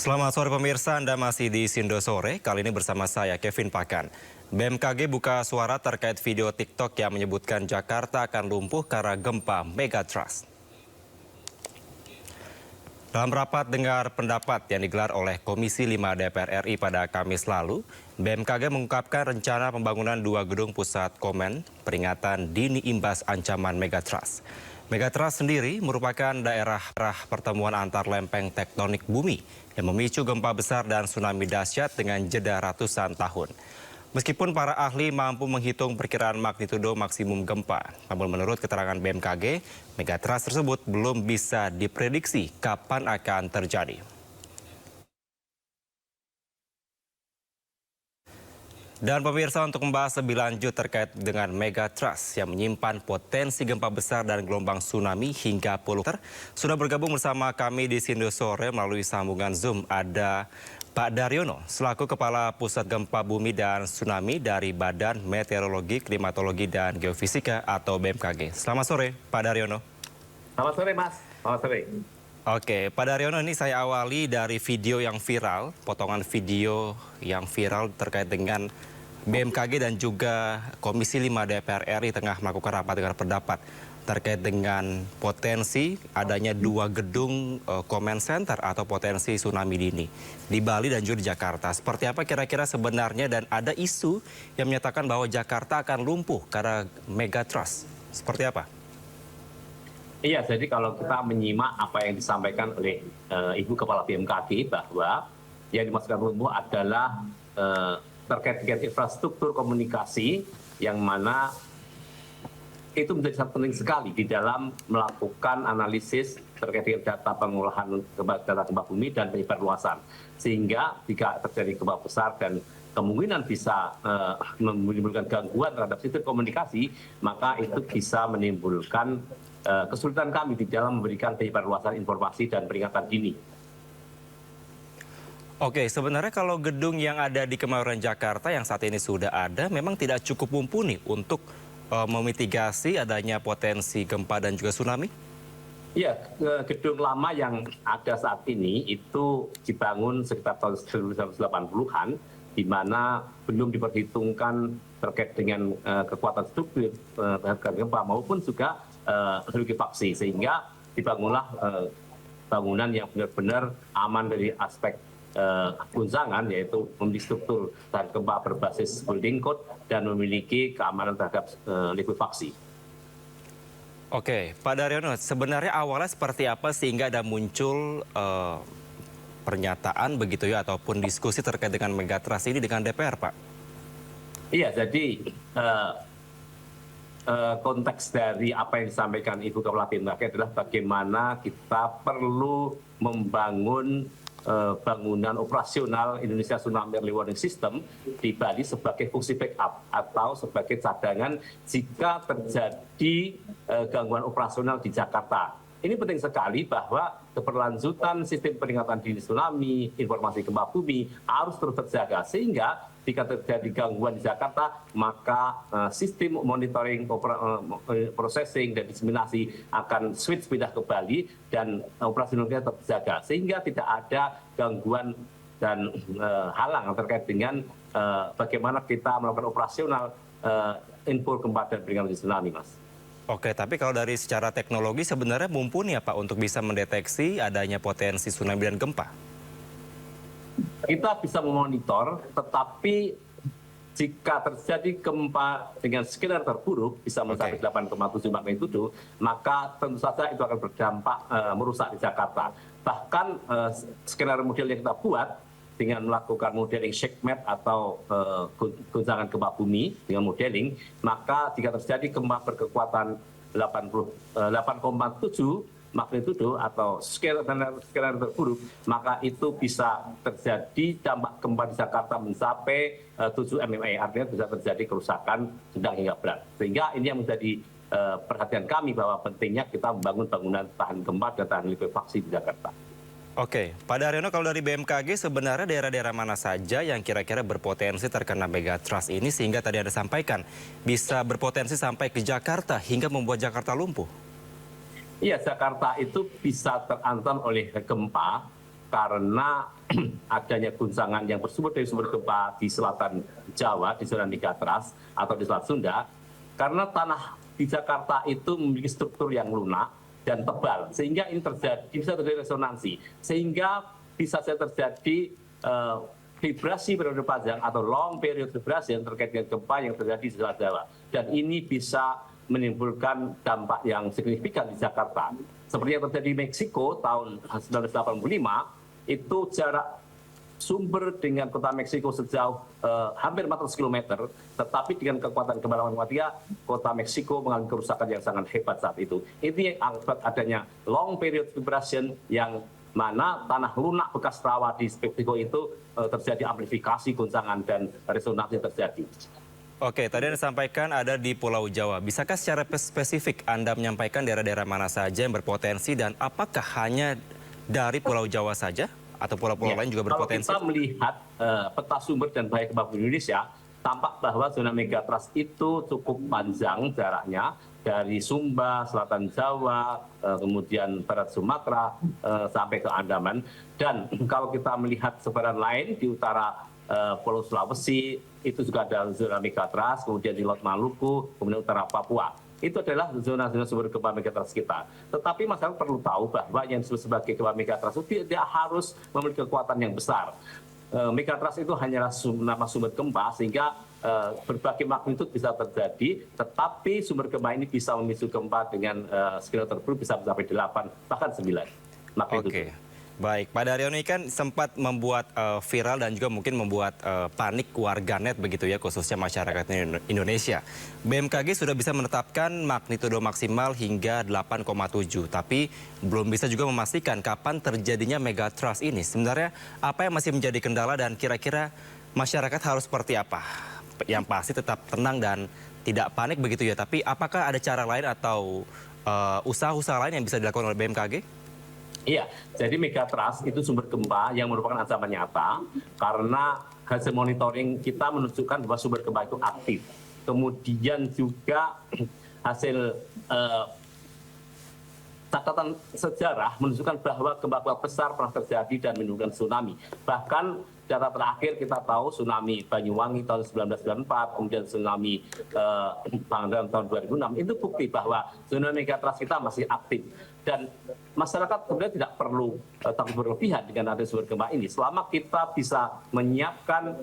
Selamat sore pemirsa, Anda masih di Sindo Sore. Kali ini bersama saya Kevin Pakan. BMKG buka suara terkait video TikTok yang menyebutkan Jakarta akan lumpuh karena gempa megatrust. Dalam rapat dengar pendapat yang digelar oleh Komisi 5 DPR RI pada Kamis lalu, BMKG mengungkapkan rencana pembangunan 2 gedung pusat komen peringatan dini imbas ancaman megatrust. Megatrust sendiri merupakan daerah pertemuan antar lempeng tektonik bumi yang memicu gempa besar dan tsunami dahsyat dengan jeda ratusan tahun. Meskipun para ahli mampu menghitung perkiraan magnitudo maksimum gempa, namun menurut keterangan BMKG, megatrust tersebut belum bisa diprediksi kapan akan terjadi. Dan pemirsa, untuk membahas lebih lanjut terkait dengan megatrust yang menyimpan potensi gempa besar dan gelombang tsunami hingga puluhan meter, sudah bergabung bersama kami di Sindo Sore melalui sambungan Zoom. Ada Pak Daryono, selaku Kepala Pusat Gempa Bumi dan Tsunami dari Badan Meteorologi, Klimatologi, dan Geofisika atau BMKG. Selamat sore, Pak Daryono. Selamat sore, Mas. Selamat sore. Oke, Pak Daryono, ini saya awali dari video yang viral, potongan video yang viral terkait dengan BMKG dan juga Komisi 5 DPR RI tengah melakukan rapat dengar pendapat terkait dengan potensi adanya 2 gedung comment center atau potensi tsunami dini di Bali dan juga di Jakarta. Seperti apa kira-kira sebenarnya, dan ada isu yang menyatakan bahwa Jakarta akan lumpuh karena megatrust. Seperti apa? Iya, jadi kalau kita menyimak apa yang disampaikan oleh Ibu Kepala BMKG bahwa yang dimaksudkan lumpuh adalah terkait dengan infrastruktur komunikasi yang mana itu menjadi sangat penting sekali di dalam melakukan analisis terkait dengan data pengolahan data gempa bumi dan penyebar luasan. Sehingga jika terjadi gempa besar dan kemungkinan bisa menimbulkan gangguan terhadap sistem komunikasi, maka itu bisa menimbulkan kesulitan kami di dalam memberikan penyebar luasan informasi dan peringatan dini. Oke, sebenarnya kalau gedung yang ada di Kemayoran Jakarta yang saat ini sudah ada memang tidak cukup mumpuni untuk memitigasi adanya potensi gempa dan juga tsunami? Iya, gedung lama yang ada saat ini itu dibangun sekitar tahun 1980-an, di mana belum diperhitungkan terkait dengan kekuatan struktur terhadap gempa maupun juga likuifaksi, sehingga dibangunlah bangunan yang benar-benar aman dari aspek guncangan, yaitu memiliki struktur tahan gempa berbasis building code dan memiliki keamanan terhadap likuifaksi. Oke, Pak Daryono, sebenarnya awalnya seperti apa sehingga ada muncul pernyataan begitu ya ataupun diskusi terkait dengan megatrust ini dengan DPR, Pak? Iya, jadi konteks dari apa yang disampaikan Ibu Kepala BMKG adalah bagaimana kita perlu membangun bangunan operasional Indonesia Tsunami Early Warning System di Bali sebagai fungsi backup atau sebagai cadangan jika terjadi gangguan operasional di Jakarta. Ini penting sekali bahwa keberlanjutan sistem peringatan dini tsunami, informasi gempa bumi harus terus terjaga, sehingga jika terjadi gangguan di Jakarta, maka sistem monitoring, processing, dan diseminasi akan switch pindah ke Bali dan operasionalnya tetap terjaga, sehingga tidak ada gangguan dan halang terkait dengan bagaimana kita melakukan operasional info gempa dan peringatan tsunami, Mas. Oke, tapi kalau dari secara teknologi sebenarnya mumpuni ya Pak untuk bisa mendeteksi adanya potensi tsunami dan gempa? Kita bisa memonitor, tetapi jika terjadi gempa dengan skenario terburuk bisa mencapai 8,7 magnitudo, maka tentu saja itu akan berdampak merusak di Jakarta. Bahkan skenario model yang kita buat dengan melakukan modeling shake map atau goncangan gempa bumi dengan modeling, maka jika terjadi gempa berkekuatan 8,7 magnitudo atau skenario terburuk, maka itu bisa terjadi dampak gempa di Jakarta mencapai 7 MMA, artinya bisa terjadi kerusakan sedang hingga berat. Sehingga ini yang menjadi perhatian kami bahwa pentingnya kita membangun bangunan tahan gempa dan tahan likuifaksi di Jakarta. Oke, Pak Daryono, kalau dari BMKG sebenarnya daerah-daerah mana saja yang kira-kira berpotensi terkena megatrust ini sehingga tadi Anda sampaikan bisa berpotensi sampai ke Jakarta hingga membuat Jakarta lumpuh? Iya, Jakarta itu bisa terancam oleh gempa karena adanya guncangan yang bersumber dari sumber gempa di selatan Jawa, di zona megatrust atau di Selat Sunda, karena tanah di Jakarta itu memiliki struktur yang lunak dan tebal, sehingga ini bisa terjadi resonansi, sehingga bisa saja terjadi vibrasi periode panjang atau long period vibrasi yang terkait dengan gempa yang terjadi di Selat Jawa. Dan ini bisa menimbulkan dampak yang signifikan di Jakarta. Seperti yang terjadi di Meksiko tahun 1985, itu jarak sumber dengan kota Meksiko sejauh hampir 400 km, tetapi dengan kekuatan gempa kuatnya, kota Meksiko mengalami kerusakan yang sangat hebat saat itu. Ini akibat adanya long period vibration yang mana tanah lunak bekas rawa di Meksiko itu terjadi amplifikasi, goncangan, dan resonansi terjadi. Oke, tadi Anda sampaikan ada di Pulau Jawa. Bisakah secara spesifik Anda menyampaikan daerah-daerah mana saja yang berpotensi dan apakah hanya dari Pulau Jawa saja atau pulau-pulau lain juga berpotensi? Kalau kita melihat peta sumber dan bahaya gempa bumi Indonesia, tampak bahwa zona megatrust itu cukup panjang jaraknya dari Sumba, Selatan Jawa, kemudian Barat Sumatera sampai ke Andaman. Dan kalau kita melihat sebaran lain di utara Pulau Sulawesi, itu juga ada zona megatrust, kemudian di Laut Maluku, kemudian utara Papua. Itu adalah zona-zona sumber gempa megatrust kita. Tetapi masyarakat perlu tahu bahwa yang disebut sebagai gempa megatrust itu tidak harus memiliki kekuatan yang besar. Megatrust itu hanyalah nama sumber gempa, sehingga berbagai magnitudo bisa terjadi, tetapi sumber gempa ini bisa memicu gempa dengan skala terburuk bisa mencapai 8 bahkan 9 magnitudo. Oke. Baik, Pak Daryono ini kan sempat membuat viral dan juga mungkin membuat panik warganet begitu ya, khususnya masyarakat Indonesia. BMKG sudah bisa menetapkan magnitudo maksimal hingga 8,7, tapi belum bisa juga memastikan kapan terjadinya megatrust ini. Sebenarnya apa yang masih menjadi kendala dan kira-kira masyarakat harus seperti apa? Yang pasti tetap tenang dan tidak panik begitu ya, tapi apakah ada cara lain atau usaha-usaha lain yang bisa dilakukan oleh BMKG? Iya, jadi megatrust itu sumber gempa yang merupakan ancaman nyata karena hasil monitoring kita menunjukkan bahwa sumber gempa itu aktif. Kemudian juga hasil catatan sejarah menunjukkan bahwa gempa besar pernah terjadi dan menimbulkan tsunami. Bahkan data terakhir kita tahu tsunami Banyuwangi tahun 1994, kemudian tsunami Pangandaran tahun 2006, itu bukti bahwa zona megatrust kita masih aktif. Dan masyarakat kemudian tidak perlu takut berlebihan dengan ada sumber gempa ini. Selama kita bisa menyiapkan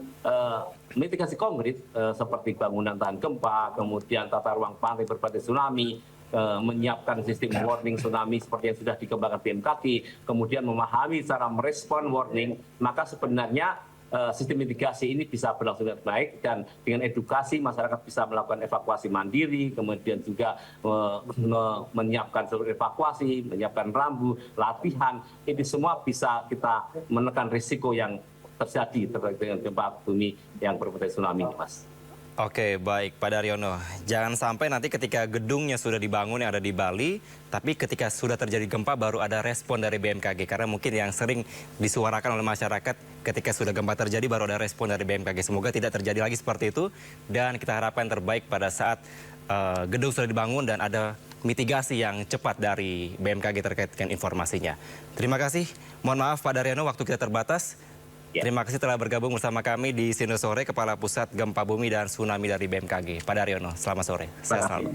mitigasi konkret seperti bangunan tahan gempa, kemudian tata ruang pantai berpotensi tsunami, menyiapkan sistem warning tsunami seperti yang sudah dikembangkan BMKG, kemudian memahami cara merespon warning, maka sebenarnya sistem mitigasi ini bisa berlangsung dengan baik, dan dengan edukasi masyarakat bisa melakukan evakuasi mandiri, kemudian juga menyiapkan seluruh evakuasi, menyiapkan rambu, latihan, ini semua bisa kita menekan risiko yang terjadi terkait dengan gempa bumi yang berpotensi tsunami, Mas. Oke, baik Pak Daryono. Jangan sampai nanti ketika gedungnya sudah dibangun yang ada di Bali, tapi ketika sudah terjadi gempa baru ada respon dari BMKG. Karena mungkin yang sering disuarakan oleh masyarakat ketika sudah gempa terjadi baru ada respon dari BMKG. Semoga tidak terjadi lagi seperti itu. Dan kita harapkan terbaik pada saat gedung sudah dibangun dan ada mitigasi yang cepat dari BMKG terkait dengan informasinya. Terima kasih. Mohon maaf Pak Daryono, waktu kita terbatas. Terima kasih telah bergabung bersama kami di Sino Sore, Kepala Pusat Gempa Bumi dan Tsunami dari BMKG. Pak Daryono, selamat sore. Sehat selalu.